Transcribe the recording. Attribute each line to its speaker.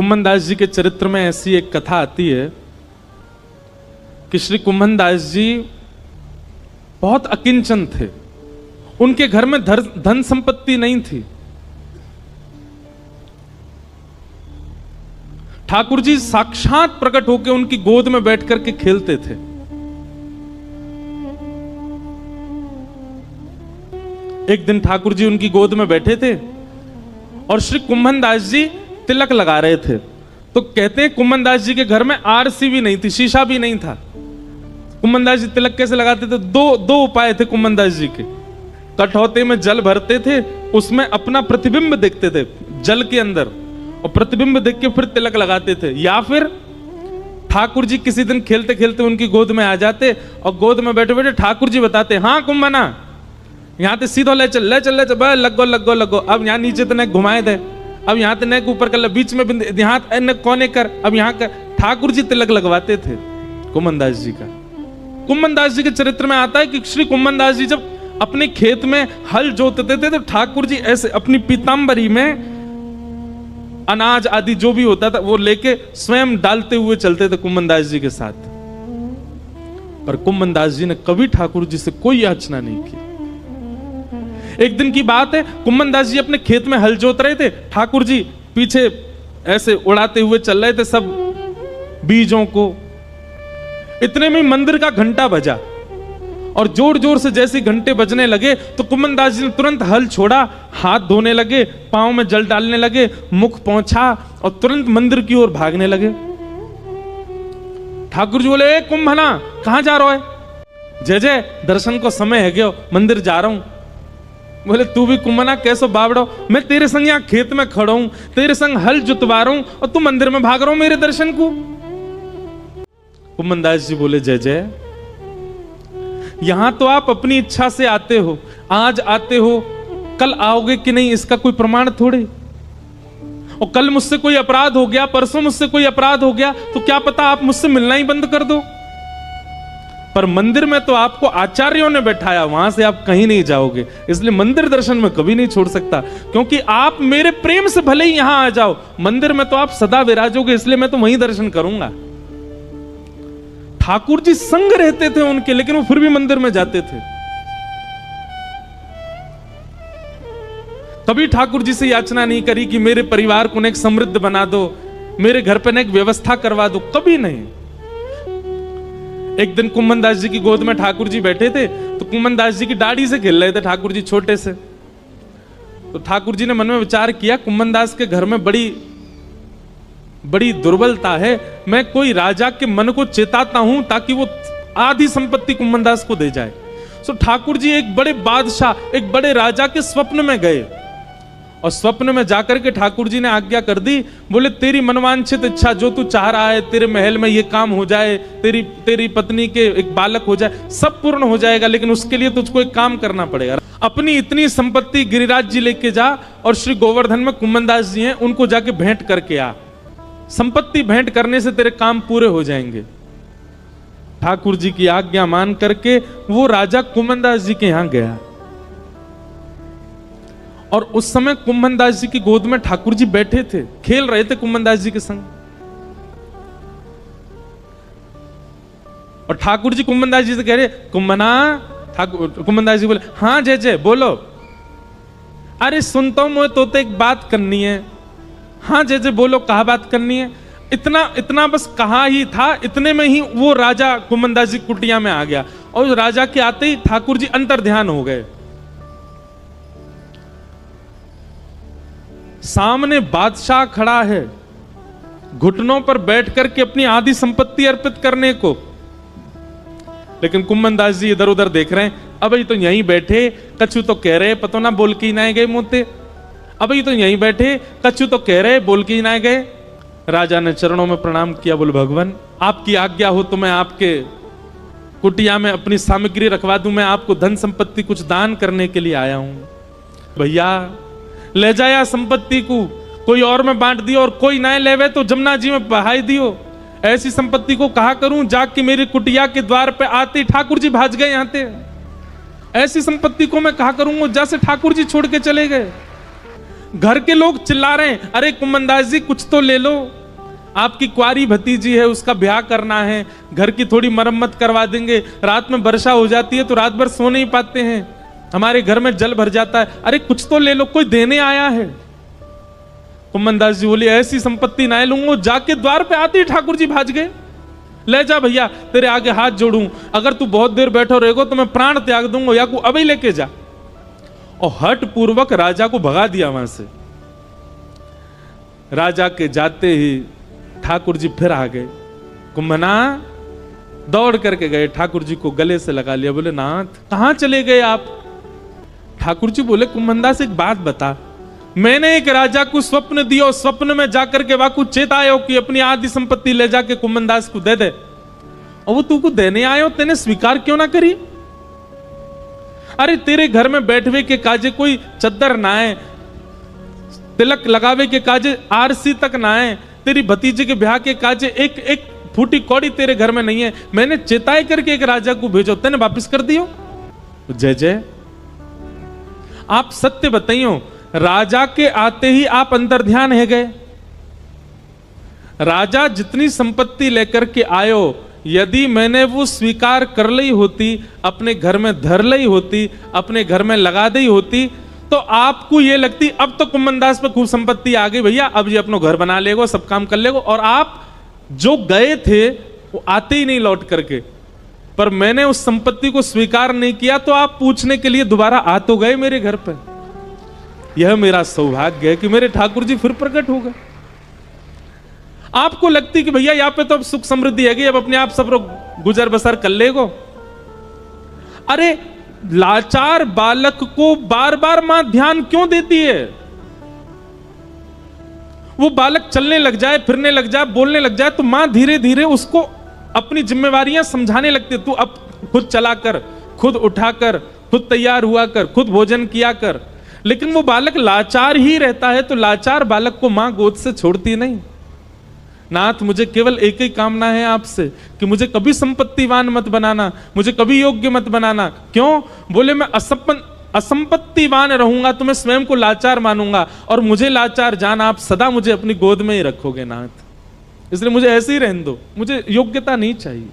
Speaker 1: कुम्भन दास जी के चरित्र में ऐसी एक कथा आती है कि श्री कुम्भन दास जी बहुत अकिंचन थे। उनके घर में धन संपत्ति नहीं थी। ठाकुर जी साक्षात प्रकट होकर उनकी गोद में बैठ करके खेलते थे। एक दिन ठाकुर जी उनकी गोद में बैठे थे और श्री कुम्भन दास जी तिलक लगा रहे थे। तो कहते हैं कुम्भन दास जी के घर में आरसी भी नहीं थी, शीशा भी नहीं था। कुम्भन दास जी तिलक कैसे लगाते थे? दो उपाय थे कुम्भन दास जी के। कठौते में जल भरते थे, उसमें अपना प्रतिबिंब देखते थे जल के अंदर, और प्रतिबिंब देख के फिर तिलक लगाते थे। या फिर ठाकुर जी किसी दिन खेलते खेलते उनकी गोद में आ जाते और गोद में बैठे बैठे ठाकुर जी बताते, हाँ कुम्भना यहाँ ते सीधो ले चल लगो। अब यहाँ नीचे तने घुमाए दे, अब यहाँ ते नेक ऊपर कर, बीच में यहाँ कोने कर, अब यहाँ कर। ठाकुर जी तिलक लगवाते थे कुम्भन दास जी का। कुम्भन दास जी के चरित्र में आता है कि श्री कुम्भन दास जी जब अपने खेत में हल जोतते थे तो ठाकुर जी ऐसे अपनी पीतांबरी में अनाज आदि जो भी होता था वो लेके स्वयं डालते हुए चलते थे कुम्भन दास जी के साथ। पर कुम्भन दास जी ने कभी ठाकुर जी से कोई याचना नहीं की। एक दिन की बात है, कुम्भन दास जी अपने खेत में हल जोत रहे थे, ठाकुर जी पीछे ऐसे उड़ाते हुए चल रहे थे सब बीजों को। इतने में मंदिर का घंटा बजा और जोर जोर से जैसे घंटे बजने लगे तो कुम्भन दास जी ने तुरंत हल छोड़ा, हाथ धोने लगे, पांव में जल डालने लगे, मुख पोंछा और तुरंत मंदिर की ओर भागने लगे। ठाकुर जी बोले, ए कुंभना कहां जा रहा है? जय जय दर्शन को समय है गयो, मंदिर जा रहा हूं। बोले, तू भी कुंभना कैसो बावड़ो, मैं तेरे संग यहाँ खेत में खड़ा हूं, तेरे संग हल जुतवा रहा हूं और तू मंदिर में भाग रहा हूं मेरे दर्शन को। कुम्भन दास जी बोले, जय जय यहां तो आप अपनी इच्छा से आते हो, आज आते हो, कल आओगे कि नहीं इसका कोई प्रमाण थोड़े। और कल मुझसे कोई अपराध हो गया, परसों मुझसे कोई अपराध हो गया तो क्या पता आप मुझसे मिलना ही बंद कर दो। पर मंदिर में तो आपको आचार्यों ने बैठाया, वहां से आप कहीं नहीं जाओगे, इसलिए मंदिर दर्शन में कभी नहीं छोड़ सकता, क्योंकि आप मेरे प्रेम से भले ही यहां आ जाओ, मंदिर में तो आप सदा विराजोगे, इसलिए मैं तो वहीं दर्शन करूंगा। ठाकुर जी संग रहते थे उनके, लेकिन वो फिर भी मंदिर में जाते थे। कभी ठाकुर जी से याचना नहीं करी कि मेरे परिवार को नेक समृद्ध बना दो, मेरे घर पे नेक व्यवस्था करवा दो, कभी नहीं। एक दिन कुम्भन दास जी की गोद में ठाकुर जी बैठे थे तो कुम्भन दास जी की दाढ़ी से खेल रहे थे ठाकुर जी छोटे से। तो ठाकुर जी ने मन में विचार किया, कुम्भन दास के घर में बड़ी दुर्बलता है, मैं कोई राजा के मन को चेताता हूं ताकि वो आधी संपत्ति कुम्भन दास को दे जाए। सो ठाकुर जी एक बड़े बादशाह, एक बड़े राजा के स्वप्न में गए और स्वप्न में जाकर के ठाकुर जी ने आज्ञा कर दी, बोले तेरी मनवांछित इच्छा जो तू चाह रहा है, तेरे महल में ये काम हो जाए, तेरी पत्नी के एक बालक हो जाए, सब पूर्ण हो जाएगा, लेकिन उसके लिए तुझको एक काम करना पड़ेगा। अपनी इतनी संपत्ति गिरिराज जी लेके जा और श्री गोवर्धन में कुम्भन दास जी हैं उनको जाके भेंट करके आ, संपत्ति भेंट करने से तेरे काम पूरे हो जाएंगे। ठाकुर जी की आज्ञा मान करके वो राजा कुम्भन दास जी के यहां गया और उस समय कुम्भन दास जी की गोद में ठाकुर जी बैठे थे, खेल रहे थे कुम्भन दास जी के संग। और ठाकुर जी कुम्भन दास जी से कह रहे, कुम्भना। कुम्भन दास जी बोले, हाँ जय जय बोलो। अरे सुनता हूं, मुझे तो एक बात करनी है। हाँ जय जय बोलो, कहा बात करनी है? इतना बस कहा ही था, इतने में ही वो राजा कुम्भन दास जी कुटिया में आ गया और राजा के आते ही ठाकुर जी अंतर ध्यान हो गए। सामने बादशाह खड़ा है, घुटनों पर बैठ करके अपनी आधी संपत्ति अर्पित करने को, लेकिन कुम्भन दास जी इधर उधर देख रहे हैं। अब ये तो यहीं बैठे, कछु तो कह रहे, पतो ना बोल के ही ना गए मुंहते। अब ये तो यहीं बैठे, कछु तो कह रहे, बोल के ही ना गए। राजा ने चरणों में प्रणाम किया, बोले भगवान आपकी आज्ञा हो तो मैं आपके कुटिया में अपनी सामग्री रखवा दूं, मैं आपको धन संपत्ति कुछ दान करने के लिए आया हूं। भैया ले जाया संपत्ति को, कोई और में बांट दियो, और कोई ना लेवे तो जमुना जी में बहाई दियो। ऐसी संपत्ति को कहा करूं जाके मेरी कुटिया के द्वार पे आते ठाकुर जी भाज गए यहां से। ऐसी संपत्ति को मैं कहा करूंगा जैसे ठाकुर जी छोड़ के चले गए। घर के लोग चिल्ला रहे हैं, अरे कुम्भनदास जी कुछ तो ले लो, आपकी कुंवारी भतीजी है, उसका ब्याह करना है, घर की थोड़ी मरम्मत करवा देंगे, रात में वर्षा हो जाती है तो रात भर सो नहीं पाते हैं, हमारे घर में जल भर जाता है, अरे कुछ तो ले लो, कोई देने आया है। कुम्भनदास जी बोले, ऐसी संपत्ति ना लूंगा। जाके द्वार पे आते ही ठाकुर जी भाज गए, ले जा भैया, तेरे आगे हाथ जोड़ूं, अगर तू बहुत देर बैठो रहेगो तो मैं प्राण त्याग दूंगा, या को अभी लेके जा। और हट पूर्वक राजा को भगा दिया वहां से। राजा के जाते ही ठाकुर जी फिर आ गए। कुंभना दौड़ करके गए, ठाकुर जी को गले से लगा लिया, बोले नाथ कहां चले गए आप? ठाकुर जी बोले, कुंभनदास एक बात बता, मैंने एक राजा को स्वप्न दियो, स्वप्न में जाकर के वाकु चेतायो कि अपनी आधी संपत्ति ले जाके कुंभनदास को दे दे, और वो तू को देने आयो, तेने स्वीकार क्यों ना करी? अरे तेरे घर में बैठवे के काजे कोई चद्दर ना है, तिलक लगावे के काजे आरसी तक ना है, तेरी भतीजे के ब्याह के काजे एक एक फूटी कौड़ी तेरे घर में नहीं है, मैंने चेताई करके एक राजा को भेजो, तेने वापिस कर दियो? जय जय, आप सत्य बताइयो, राजा के आते ही आप अंतर ध्यान है गए। राजा जितनी संपत्ति लेकर के आयो, यदि मैंने वो स्वीकार कर ली होती, अपने घर में धर ली होती, अपने घर में लगा दी होती, तो आपको ये लगती अब तो कुंभनदास पे खूब संपत्ति आ गई भैया, अब ये अपना घर बना लेगो, सब काम कर लेगो, और आप जो गए थे वो आते ही नहीं लौट करके। पर मैंने उस संपत्ति को स्वीकार नहीं किया, तो आप पूछने के लिए दोबारा आ तो गए मेरे घर पे। यह मेरा सौभाग्य है कि मेरे ठाकुर जी फिर प्रकट हो गए। आपको लगती कि भैया यहाँ पे तो अब सुख समृद्धि है, अब अपने आप सब लोग गुजर बसर कर लेगो। अरे लाचार बालक को बार बार मां ध्यान क्यों देती है? वो बालक चलने लग जाए, फिरने लग जाए, बोलने लग जाए, तो मां धीरे धीरे उसको अपनी जिम्मेवारियां समझाने लगती है। तू अब खुद चला कर, खुद उठा कर, खुद तैयार हुआ कर, खुद भोजन किया कर। लेकिन वो बालक लाचार ही रहता है, तो लाचार बालक को मां गोद से छोड़ती नहीं। नाथ मुझे केवल एक ही कामना है आपसे कि मुझे कभी संपत्तिवान मत बनाना, मुझे कभी योग्य मत बनाना। क्यों? बोले मैं असंपत्तिवान रहूंगा तो मैं स्वयं को लाचार मानूंगा, और मुझे लाचार जान आप सदा मुझे अपनी गोद में ही रखोगे नाथ, इसलिए मुझे ऐसे ही रहने दो, मुझे योग्यता नहीं चाहिए।